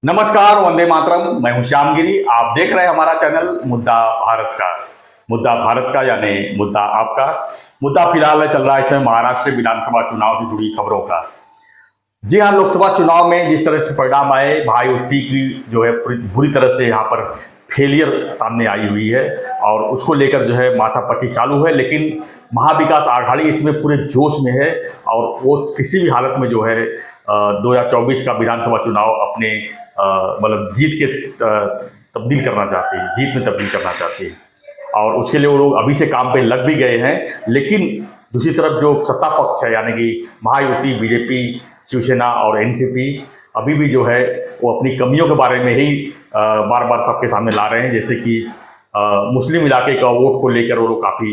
नमस्कार, वंदे मातरम। मैं हूं श्यामगिरी। आप देख रहे हैं हमारा चैनल मुद्दा भारत का। मुद्दा भारत का यानी मुद्दा आपका। मुद्दा फिलहाल चल रहा है इसमें महाराष्ट्र विधानसभा चुनाव से जुड़ी खबरों का। जी हाँ, लोकसभा चुनाव में जिस तरह के परिणाम आए, महायुति की जो है बुरी तरह से यहाँ पर फेलियर सामने आई हुई है और उसको लेकर जो है माथापच्ची चालू है। लेकिन महाविकास आघाड़ी इसमें पूरे जोश में है और वो किसी भी हालत में जो है 2024 का विधानसभा चुनाव अपने मतलब जीत के तब्दील करना चाहते हैं, जीत में तब्दील करना चाहते हैं और उसके लिए वो लोग अभी से काम पे लग भी गए हैं। लेकिन दूसरी तरफ जो सत्ता पक्ष है यानी कि महायुति, बीजेपी, शिवसेना और एनसीपी अभी भी जो है वो अपनी कमियों के बारे में ही बार बार सबके सामने ला रहे हैं। जैसे कि मुस्लिम इलाके का वोट को लेकर वो लोग काफ़ी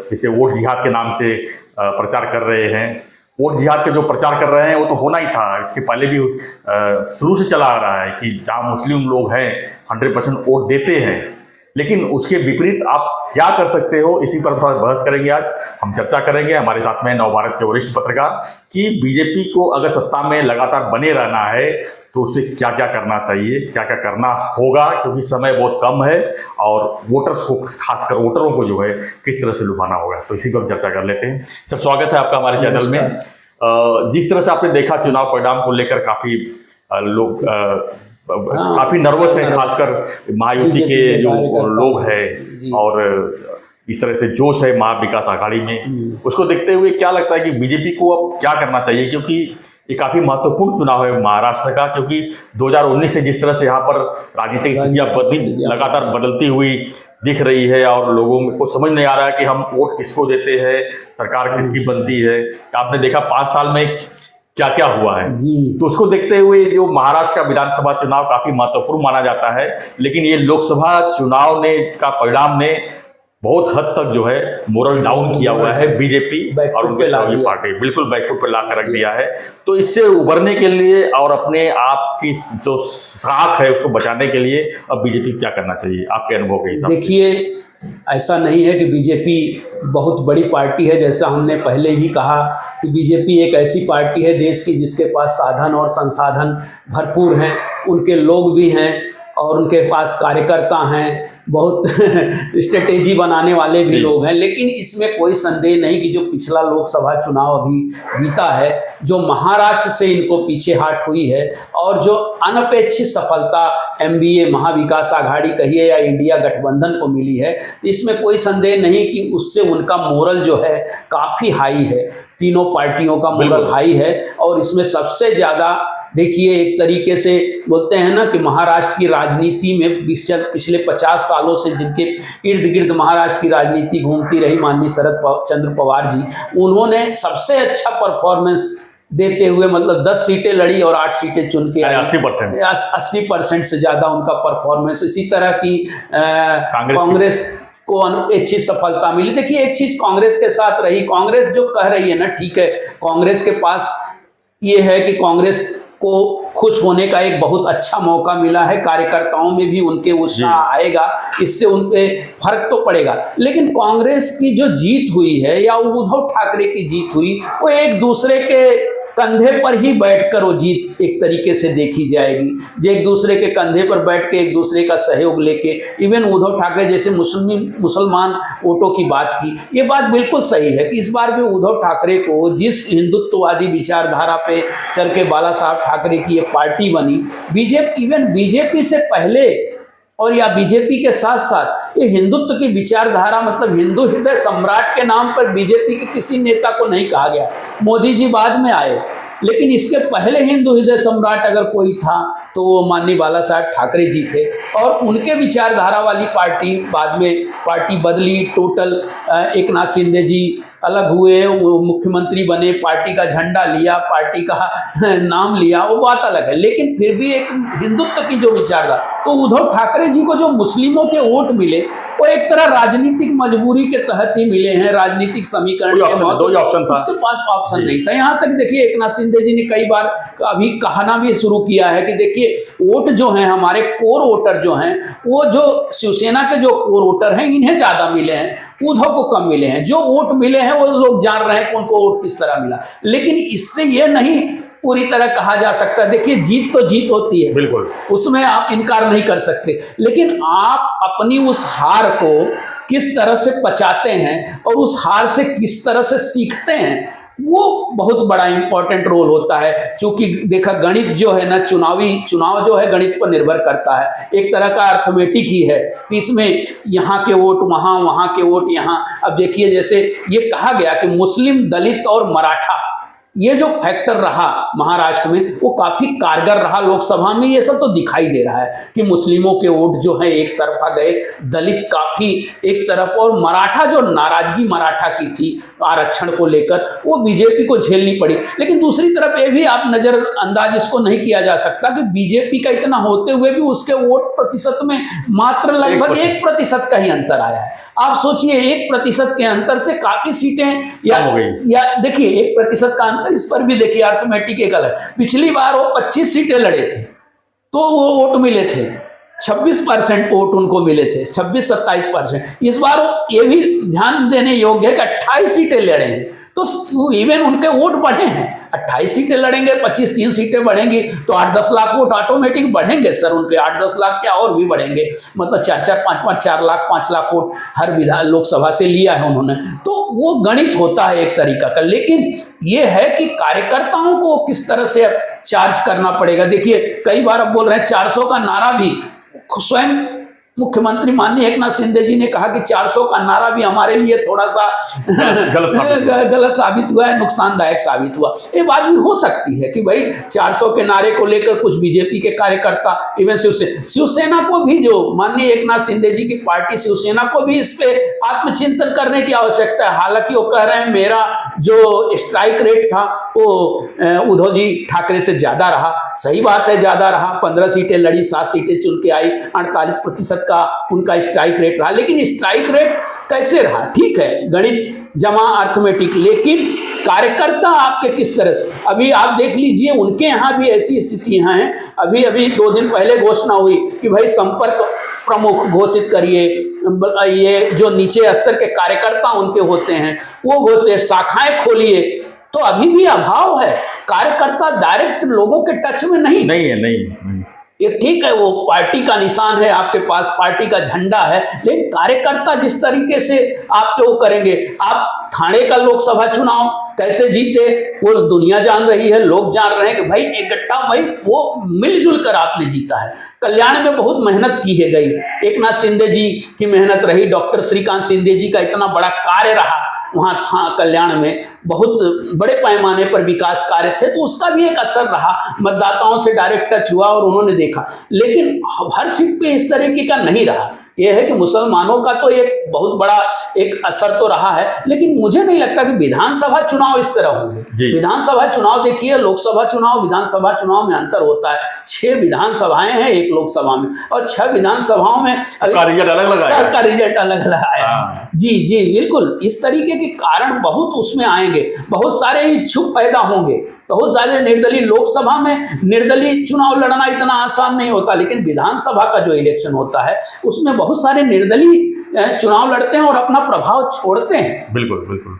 जैसे वोट जिहाद के नाम से प्रचार कर रहे हैं। वोट जिहाद के जो प्रचार कर रहे हैं वो तो होना ही था, इसके पहले भी शुरू से चला आ रहा है कि जहाँ मुस्लिम लोग हैं 100% वोट देते हैं। लेकिन उसके विपरीत आप क्या कर सकते हो, इसी पर बहस करेंगे। आज हम चर्चा करेंगे। हमारे साथ में नवभारत के वरिष्ठ पत्रकार कि बीजेपी को अगर सत्ता में लगातार बने रहना है तो उसे क्या क्या करना चाहिए, क्या क्या करना होगा, क्योंकि समय बहुत कम है और वोटर्स को, खासकर वोटरों को जो है किस तरह से लुभाना होगा। तो इसी पर चर्चा कर लेते हैं। सर, स्वागत है आपका हमारे चैनल में। जिस तरह से आपने देखा चुनाव परिणाम को लेकर काफी लोग काफी नर्वस हैं, खासकर महायुति के जो लोग हैं और इस तरह से जोश है महाविकास आघाड़ी में। उसको देखते हुए क्या लगता है कि बीजेपी को अब क्या करना चाहिए, क्योंकि ये काफी महत्वपूर्ण चुनाव है महाराष्ट्र का, क्योंकि 2019 से जिस तरह से यहाँ पर राजनीतिक स्थितियां लगातार बदलती हुई दिख रही है और लोगों को समझ नहीं आ रहा है कि हम वोट किसको देते हैं, सरकार किसकी बनती है। आपने देखा 5 साल में क्या क्या हुआ है जी। तो उसको देखते हुए जो महाराष्ट्र का विधानसभा चुनाव काफी महत्वपूर्ण माना जाता है, लेकिन ये लोकसभा चुनाव ने का परिणाम ने बहुत हद तक जो है मोरल डाउन किया हुआ है बीजेपी और उनके सहयोगी पार्टी, बिल्कुल बैकफुट पर ला कर रख दिया है। तो इससे उबरने के लिए और अपने आप की जो साख है उसको बचाने के लिए अब बीजेपी क्या करना चाहिए आपके अनुभव के हिसाब से? देखिए, ऐसा नहीं है कि बीजेपी बहुत बड़ी पार्टी है। जैसा हमने पहले भी कहा कि बीजेपी एक ऐसी पार्टी है देश की जिसके पास साधन और संसाधन भरपूर हैं, उनके लोग भी हैं और उनके पास कार्यकर्ता हैं, बहुत स्ट्रेटेजी बनाने वाले भी लोग हैं। लेकिन इसमें कोई संदेह नहीं कि जो पिछला लोकसभा चुनाव अभी बीता है, जो महाराष्ट्र से इनको पीछे हाट हुई है और जो अनपेक्षित सफलता एमवीए महाविकास आघाड़ी कहिए या इंडिया गठबंधन को मिली है, तो इसमें कोई संदेह नहीं कि उससे उनका मोरल जो है काफ़ी हाई है। तीनों पार्टियों का मोरल हाई है और इसमें सबसे ज़्यादा देखिए, एक तरीके से बोलते हैं ना कि महाराष्ट्र की राजनीति में पिछले 50 सालों से जिनके इर्द गिर्द महाराष्ट्र की राजनीति घूमती रही, माननीय शरद चंद्र पवार जी, उन्होंने सबसे अच्छा परफॉर्मेंस देते हुए मतलब 10 सीटें लड़ी और 8 सीटें चुन के 80% से ज़्यादा उनका परफॉर्मेंस। इसी तरह की कांग्रेस को अनपेक्षित सफलता मिली। देखिए, एक चीज़ कांग्रेस के साथ रही, कांग्रेस जो कह रही है ना, ठीक है, कांग्रेस के पास ये है कि कांग्रेस को खुश होने का एक बहुत अच्छा मौका मिला है, कार्यकर्ताओं में भी उनके उत्साह आएगा, इससे उन पे फर्क तो पड़ेगा। लेकिन कांग्रेस की जो जीत हुई है या उद्धव ठाकरे की जीत हुई, वो एक दूसरे के कंधे पर ही बैठकर वो जीत एक तरीके से देखी जाएगी। जो एक दूसरे के कंधे पर बैठ के एक दूसरे का सहयोग लेके, इवन उद्धव ठाकरे जैसे मुसलमान वोटों की बात की, ये बात बिल्कुल सही है कि इस बार भी उद्धव ठाकरे को जिस हिंदुत्ववादी विचारधारा पे चल के बाला साहब ठाकरे की ये पार्टी बनी, बीजेपी से पहले और या बीजेपी के साथ साथ ये हिंदुत्व की विचारधारा, मतलब हिंदू हृदय सम्राट के नाम पर बीजेपी के किसी नेता को नहीं कहा गया। मोदी जी बाद में आए, लेकिन इसके पहले हिंदू हृदय सम्राट अगर कोई था तो वो माननीय बाला साहब ठाकरे जी थे और उनके विचारधारा वाली पार्टी बाद में पार्टी बदली टोटल। एक नाथ शिंदे जी अलग हुए, वो मुख्यमंत्री बने, पार्टी का झंडा लिया, पार्टी का नाम लिया, वो बात अलग है। लेकिन फिर भी एक हिंदुत्व की जो विचारधारा, तो उद्धव ठाकरे जी को जो मुस्लिमों के वोट मिले वो एक तरह राजनीतिक मजबूरी के तहत ही मिले हैं, राजनीतिक समीकरण के ऑप्शन था, उसके पास ऑप्शन नहीं था। यहाँ तक देखिए, एक नाथ शिंदे जी ने कई बार अभी कहना भी शुरू किया है कि देखिए, वोट जो हैं हमारे कोर वोटर जो हैं, वो जो शिवसेना के जो कोर वोटर हैं इन्हें ज्यादा मिले हैं, उद्धव को कम मिले हैं। जो वोट मिले हैं वो लोग जान रहे हैं कि उनको वोट किस तरह मिला। लेकिन इससे ये नहीं पूरी तरह कहा जा सकता है। देखिए, जीत तो जीत होती है, बिल्कुल, उसमें आप इनकार नहीं कर सकते, लेकिन आप अपनी उस हार को किस तरह से पचाते हैं और उस हार से किस तरह से सीखते हैं, वो बहुत बड़ा इंपॉर्टेंट रोल होता है। क्योंकि देखा, गणित जो है ना, चुनाव जो है गणित पर निर्भर करता है, एक तरह का अर्थमेटिक ही है कि इसमें यहाँ के वोट वहाँ, वहाँ के वोट यहाँ। अब देखिए, जैसे ये कहा गया कि मुस्लिम, दलित और मराठा, ये जो फैक्टर रहा महाराष्ट्र में, वो काफी कारगर रहा लोकसभा में। ये सब तो दिखाई दे रहा है कि मुस्लिमों के वोट जो है एक तरफा गए, दलित काफी एक तरफ, और मराठा जो नाराजगी मराठा की थी आरक्षण को लेकर, वो बीजेपी को झेलनी पड़ी। लेकिन दूसरी तरफ ये भी आप नजरअंदाज इसको नहीं किया जा सकता कि बीजेपी का इतना होते हुए भी उसके वोट प्रतिशत में मात्र लगभग 1% का ही अंतर आया है। आप सोचिए, 1% के अंतर से काफी सीटें या देखिए 1% का अंतर, इस पर भी देखिए अर्थमेटिक एक अलग। पिछली बार वो 25 सीटें लड़े थे तो वो वोट मिले थे, 26% वोट उनको मिले थे, 26-27%। इस बार ये भी ध्यान देने योग्य है कि 28 सीटें लड़े हैं, तो इवन उनके वोट बढ़े हैं। 28 सीटें लड़ेंगे, 25 3 सीटें बढ़ेंगी तो 8-10 लाख वोट ऑटोमेटिक बढ़ेंगे सर उनके, 8-10 लाख क्या और भी बढ़ेंगे। मतलब 4-4, 5-5, 4 लाख, 5 लाख वोट हर विधान लोकसभा से लिया है उन्होंने। तो वो गणित होता है एक तरीका का, लेकिन ये है कि कार्यकर्ताओं को किस तरह से अब चार्ज करना पड़ेगा। देखिए, कई बार अब बोल रहे हैं 400 का नारा भी, स्वयं मुख्यमंत्री माननीय एकनाथ शिंदे जी ने कहा कि 400 का नारा भी हमारे लिए थोड़ा सा गलत साबित हुआ है, नुकसानदायक साबित हुआ। ये बात भी हो सकती है कि भाई 400 के नारे को लेकर कुछ बीजेपी के कार्यकर्ता, इवन शिवसेना को भी, जो माननीय एकनाथ शिंदे जी की पार्टी शिवसेना को भी इस पे आत्मचिंतन करने की आवश्यकता है। हालांकि वो कह रहे हैं मेरा जो स्ट्राइक रेट था वो उद्धव जी ठाकरे से ज्यादा रहा। सही बात है, ज्यादा रहा, 15 सीटें लड़ी, 7 सीटें चुन के आई, 48% का उनका स्ट्राइक रेट रहा। लेकिन स्ट्राइक रेट कैसे रहा, ठीक है, गणित जमा अर्थमेटिक, लेकिन कार्यकर्ता आपके किस तरह। अभी आप देख लीजिए, उनके यहाँ भी ऐसी स्थितियां हैं। अभी 2 दिन पहले घोषणा हुई कि भाई संपर्क प्रमुख घोषित करिए, ये जो नीचे स्तर के कार्यकर्ता उनके होते हैं वो घोषित, शाखाएं खोलिए। तो अभी भी अभाव है, कार्यकर्ता डायरेक्ट लोगों के टच में नहीं है। ये ठीक है, वो पार्टी का निशान है आपके पास, पार्टी का झंडा है, लेकिन कार्यकर्ता जिस तरीके से आपके वो करेंगे। आप थाने का लोकसभा चुनाव कैसे जीते वो दुनिया जान रही है, लोग जान रहे हैं कि भाई इकट्ठा, भाई वो मिलजुल कर आपने जीता है। कल्याण में बहुत मेहनत की है गई, एकनाथ शिंदे जी की मेहनत रही, डॉक्टर श्रीकांत शिंदे जी का इतना बड़ा कार्य रहा वहाँ था कल्याण में, बहुत बड़े पैमाने पर विकास कार्य थे, तो उसका भी एक असर रहा, मतदाताओं से डायरेक्ट टच हुआ और उन्होंने देखा। लेकिन हर सीट पे इस तरीके का नहीं रहा। यह है कि मुसलमानों का तो एक बहुत बड़ा एक असर तो रहा है, लेकिन मुझे नहीं लगता कि विधानसभा चुनाव इस तरह होंगे। विधानसभा चुनाव देखिए, लोकसभा चुनाव विधानसभा चुनाव में अंतर होता है। 6 विधानसभाएं हैं एक लोकसभा में, और 6 विधानसभाओं में सबका रिजल्ट अलग अलग आया। जी बिल्कुल, इस तरीके के कारण बहुत उसमें आएंगे, बहुत सारे इच्छुक पैदा होंगे, बहुत सारे निर्दलीय। लोकसभा में निर्दलीय चुनाव लड़ना इतना आसान नहीं होता, लेकिन विधानसभा का जो इलेक्शन होता है उसमें बहुत सारे निर्दलीय चुनाव लड़ते हैं और अपना प्रभाव छोड़ते हैं। बिल्कुल।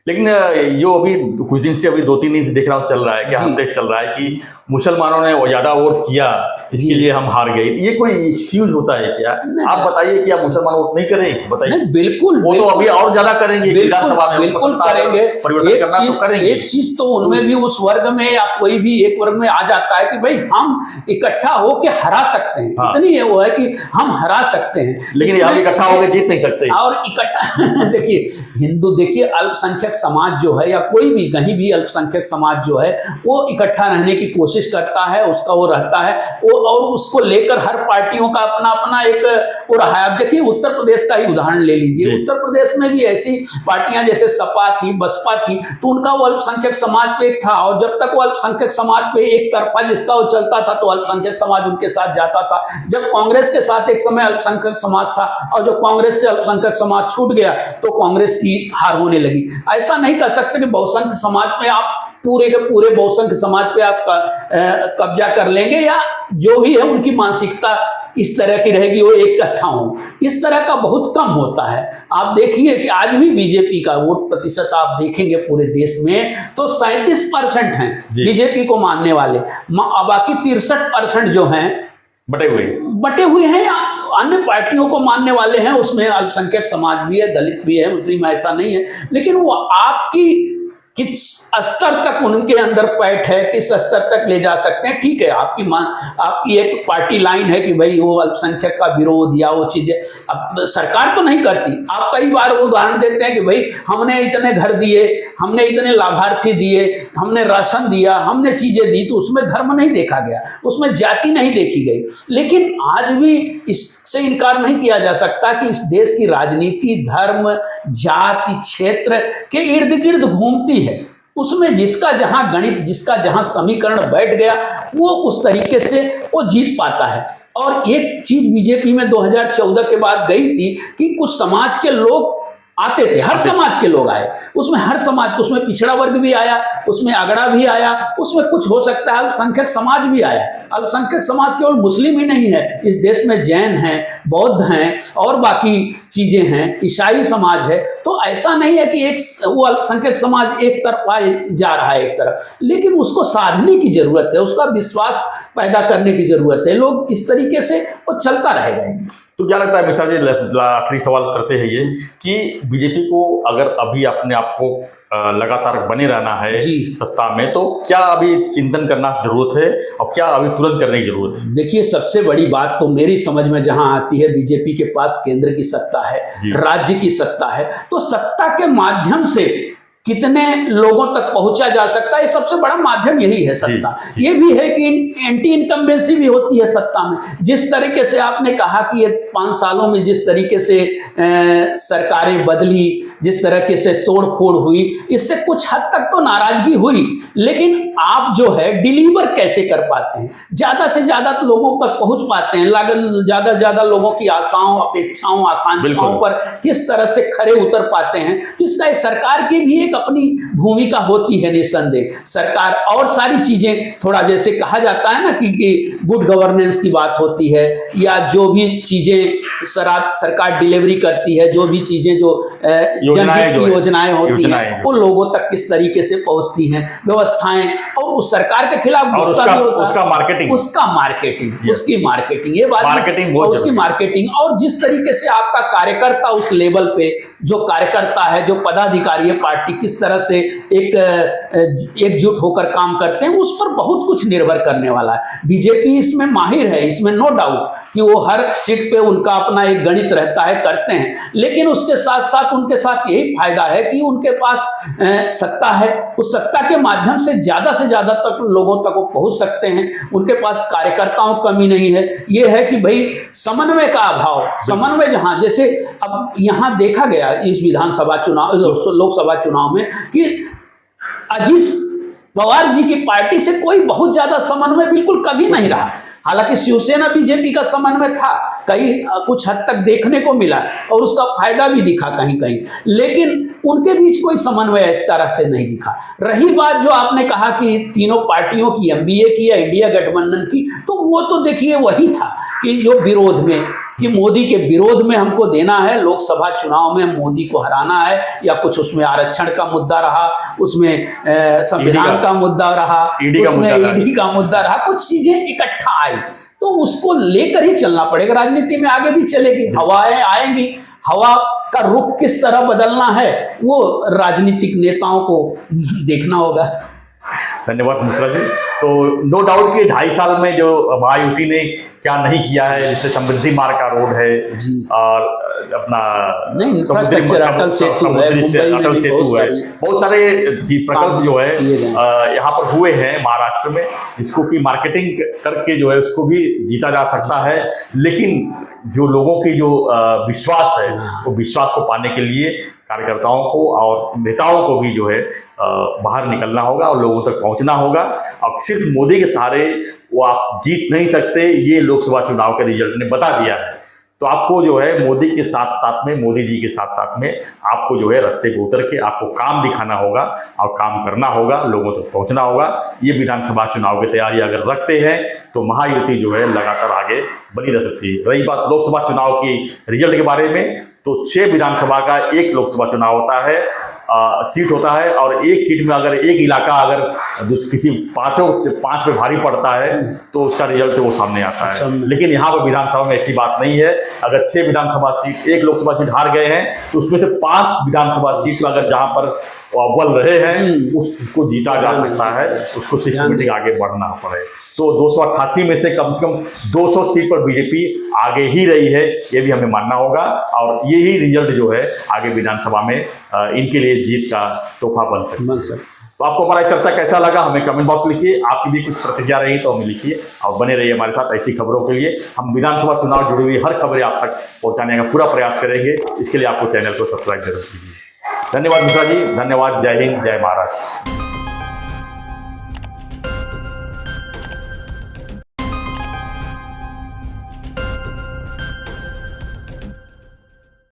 लेकिन जो अभी कुछ दिन से, अभी 2-3 दिन से देख रहा हूँ चल रहा है, क्या हफ्ते चल रहा है कि मुसलमानों ने ज्यादा वोट किया, इसके लिए हम हार गए। ये कोई एक्सक्यूज होता है क्या? आप बताइए, क्या मुसलमान वोट नहीं करेंगे? बताइए। बिल्कुल, वो तो अभी और ज्यादा करेंगे, विधानसभा में बिल्कुल करेंगे, परिवर्तन करना तो करेंगे। एक चीज तो उनमें भी उस वर्ग में या कोई भी एक वर्ग में आ जाता है कि भाई हम इकट्ठा होके हरा सकते हैं। इतनी ये वो है कि हम हरा सकते हैं, लेकिन हम इकट्ठा होकर जीत नहीं सकते। और इकट्ठा देखिए, हिंदू देखिए, अल्पसंख्यक समाज जो है या कोई भी कहीं भी अल्पसंख्यक समाज जो है वो इकट्ठा रहने की कोशिश करता है, उसका वो रहता है वो, और उसको लेकर हर पार्टियों का अपना अपना एक वो रहा है। अब देखिए, उत्तर प्रदेश का ही उदाहरण ले लीजिए। उत्तर प्रदेश में भी ऐसी पार्टियां जैसे सपा थी, बसपा थी, तो उनका वो अल्पसंख्यक समाज पे एक था, और जब तक वो अल्पसंख्यक समाज पे एक तरफा जिसका वो चलता था तो अल्पसंख्यक समाज उनके साथ जाता था। जब कांग्रेस के साथ एक समय अल्पसंख्यक समाज था, और जब कांग्रेस से अल्पसंख्यक समाज छूट गया तो कांग्रेस की हार होने लगी। ऐसा नहीं कर सकते कि बहुसंख्यक समाज में आप पूरे के पूरे बहुसंख्यक समाज पे आप कब्जा कर लेंगे, या जो भी है उनकी मानसिकता इस तरह की रहेगी, वो इकट्ठा हो, इस तरह का बहुत कम होता है। आप देखिए कि आज भी बीजेपी का वोट प्रतिशत आप देखेंगे पूरे देश में तो 37% हैं बीजेपी को मानने वाले, बाकी 63% जो हैं बटे हुए हैं अन्य पार्टियों को मानने वाले हैं। उसमें अल्पसंख्यक समाज भी है, दलित भी है, मुस्लिम, ऐसा नहीं है। लेकिन वो आपकी किस स्तर तक उनके अंदर पैठ है, किस स्तर तक ले जा सकते हैं, ठीक है। आपकी एक पार्टी लाइन है कि भाई वो अल्पसंख्यक का विरोध या वो चीजें अब सरकार तो नहीं करती। आप कई बार वो उदाहरण देते हैं कि भाई हमने इतने घर दिए, हमने इतने लाभार्थी दिए, हमने राशन दिया, हमने चीजें दी, तो उसमें धर्म नहीं देखा गया, उसमें जाति नहीं देखी गई। लेकिन आज भी इससे इनकार नहीं किया जा सकता कि इस देश की राजनीति धर्म, जाति, क्षेत्र के इर्द गिर्द घूमती है। उसमें जिसका जहां गणित, जिसका जहां समीकरण बैठ गया, वो उस तरीके से वो जीत पाता है। और एक चीज बीजेपी में 2014 के बाद गई थी कि कुछ समाज के लोग आते थे, हर समाज के लोग आए, उसमें हर समाज, उसमें पिछड़ा वर्ग भी आया, उसमें अगड़ा भी आया, उसमें कुछ हो सकता है अल्पसंख्यक समाज भी आया। अल्पसंख्यक समाज केवल मुस्लिम ही नहीं है, इस देश में जैन हैं, बौद्ध हैं और बाकी चीजें हैं, ईसाई समाज है। तो ऐसा नहीं है कि एक वो अल्पसंख्यक समाज एक तरफा जा रहा है एक तरफ, लेकिन उसको साधने की जरूरत है, उसका विश्वास पैदा करने की जरूरत है। लोग इस तरीके से वो चलता रहेगा। तो क्या लगता है मिश्रा जी, आखिरी सवाल करते हैं ये कि बीजेपी को अगर अभी अपने आप को लगातार बने रहना है सत्ता में, तो क्या अभी चिंतन करना जरूरत है और क्या अभी तुरंत करने की जरूरत है? देखिए, सबसे बड़ी बात तो मेरी समझ में जहां आती है, बीजेपी के पास केंद्र की सत्ता है, राज्य की सत्ता है, तो सत्ता के माध्यम से कितने लोगों तक पहुंचा जा सकता है, सबसे बड़ा माध्यम यही है सत्ता। ये भी है कि एंटी इनकम्बेंसी भी होती है सत्ता में। जिस तरीके से आपने कहा कि ये 5 सालों में जिस तरीके से सरकारें बदली, जिस तरीके से तोड़फोड़ हुई, इससे कुछ हद तक तो नाराजगी हुई, लेकिन आप जो है डिलीवर कैसे कर पाते हैं, ज्यादा से ज्यादा लोगों तक पहुंच पाते हैं, ज्यादा से ज्यादा लोगों की आशाओं, अपेक्षाओं, आकांक्षाओं पर किस तरह से खरे उतर पाते हैं। तो इसका सरकार की भी अपनी भूमिका होती है निसंदेह। सरकार और सारी चीजें, थोड़ा जैसे कहा जाता है ना कि गुड गवर्नेंस की बात होती है, या जो भी चीजें सरकार डिलीवरी करती है, जो भी चीजें जो जनहित की योजनाएं होती हैं, वो लोगों तक किस तरीके से पहुंचती हैं, व्यवस्थाएं, और उस सरकार के खिलाफ गुस्सा भी होता है, उसकी मार्केटिंग, ये बात उसकी मार्केटिंग, और जिस तरीके से आपका कार्यकर्ता उस लेवल पे जो कार्यकर्ता है, जो पदाधिकारी है पार्टी, किस तरह से एकजुट होकर काम करते हैं, उस पर बहुत कुछ निर्भर करने वाला है। बीजेपी इसमें माहिर है, इसमें नो डाउट कि वो हर सीट पे उनका अपना एक गणित रहता है, करते हैं, लेकिन उसके साथ साथ उनके साथ यही फायदा है कि उनके पास सत्ता है, उस सत्ता के माध्यम से ज्यादा तक लोगों तक वो पहुंच सकते हैं। उनके पास कार्यकर्ताओं की कमी नहीं है। ये है कि भाई समन्वय का अभाव, समन्वय जहां, जैसे अब यहां देखा गया इस विधानसभा चुनाव, लोकसभा चुनाव में कि अजीत पवार जी की पार्टी से कोई बहुत ज्यादा समन्वय बिल्कुल कभी नहीं रहा। हालांकि शिवसेना बीजेपी का समन्वय था, कुछ हद तक देखने को मिला और उसका फायदा भी दिखा कहीं कहीं, लेकिन उनके बीच कोई समन्वय इस तरह से नहीं दिखा। रही बात जो आपने कहा कि तीनों पार्टियों की, एमबीए की या इंडिया गठबंधन की, तो वो तो देखिए वही था कि जो विरोध में, कि मोदी के विरोध में हमको देना है, लोकसभा चुनाव में मोदी को हराना है, या कुछ उसमें आरक्षण का मुद्दा रहा, उसमें संविधान का मुद्दा रहा, उसमें ईडी का मुद्दा रहा, कुछ चीजें इकट्ठा आई, तो उसको लेकर ही चलना पड़ेगा। राजनीति में आगे भी चलेगी, हवाएं आएंगी, हवा का रुख किस तरह बदलना है वो राजनीतिक नेताओं को देखना होगा। धन्यवाद मिश्रा जी। तो नो डाउट कि 2.5 साल में जो महायुति ने क्या नहीं किया है, जैसे समृद्धि मार्ग का रोड है और अपना इंफ्रास्ट्रक्चर, अटल सेतु है, बहुत सारे प्रकल्प जो है यहाँ पर हुए हैं महाराष्ट्र में, इसको की मार्केटिंग करके जो है उसको भी जीता जा सकता है। लेकिन जो लोगों की जो विश्वास है, वो विश्वास को पाने के लिए कार्यकर्ताओं को और नेताओं को भी जो है बाहर निकलना होगा और लोगों तक पहुंचना होगा। अब सिर्फ मोदी के सहारे वो आप जीत नहीं सकते, ये लोकसभा चुनाव के रिजल्ट ने बता दिया है। तो आपको जो है मोदी के साथ साथ में, मोदी जी के साथ साथ में आपको जो है रास्ते पे उतर के आपको काम दिखाना होगा और काम करना होगा, लोगों तक पहुंचना होगा। ये विधानसभा चुनाव की तैयारी अगर रखते हैं तो महायुति जो है लगातार आगे बनी रह सकती है। रही बात लोकसभा चुनाव की रिजल्ट के बारे में, तो 6 विधानसभा का एक लोकसभा चुनाव होता है, सीट होता है, और एक सीट में अगर एक इलाका अगर किसी 5 पे भारी पड़ता है तो उसका रिजल्ट वो सामने आता है। लेकिन यहाँ पर विधानसभा में ऐसी बात नहीं है। अगर 6 विधानसभा सीट, एक लोकसभा सीट हार गए हैं तो उसमें से 5 विधानसभा सीट में अगर जहां पर अव्वल रहे हैं उसको जीता जा सकता है, उसको सिस्टमेटिक आगे बढ़ना पड़े। तो 288 में से कम 200 सीट पर बीजेपी आगे ही रही है, ये भी हमें मानना होगा। और यही रिजल्ट जो है आगे विधानसभा में इनके लिए जीत का तोहफा बन सकता है। तो आपको हमारा चर्चा कैसा लगा हमें कमेंट बॉक्स में लिखिए। आपकी भी कुछ प्रतिक्रिया रही तो हमें लिखिए और बने रहिए हमारे साथ ऐसी खबरों के लिए। हम विधानसभा चुनाव जुड़ी हुई हर खबरें आप तक पहुंचाने का पूरा प्रयास करेंगे। इसके लिए आपको चैनल को सब्सक्राइब जरूर कीजिए। धन्यवाद मिश्रा जी, धन्यवाद। जय हिंद, जय महाराष्ट्र।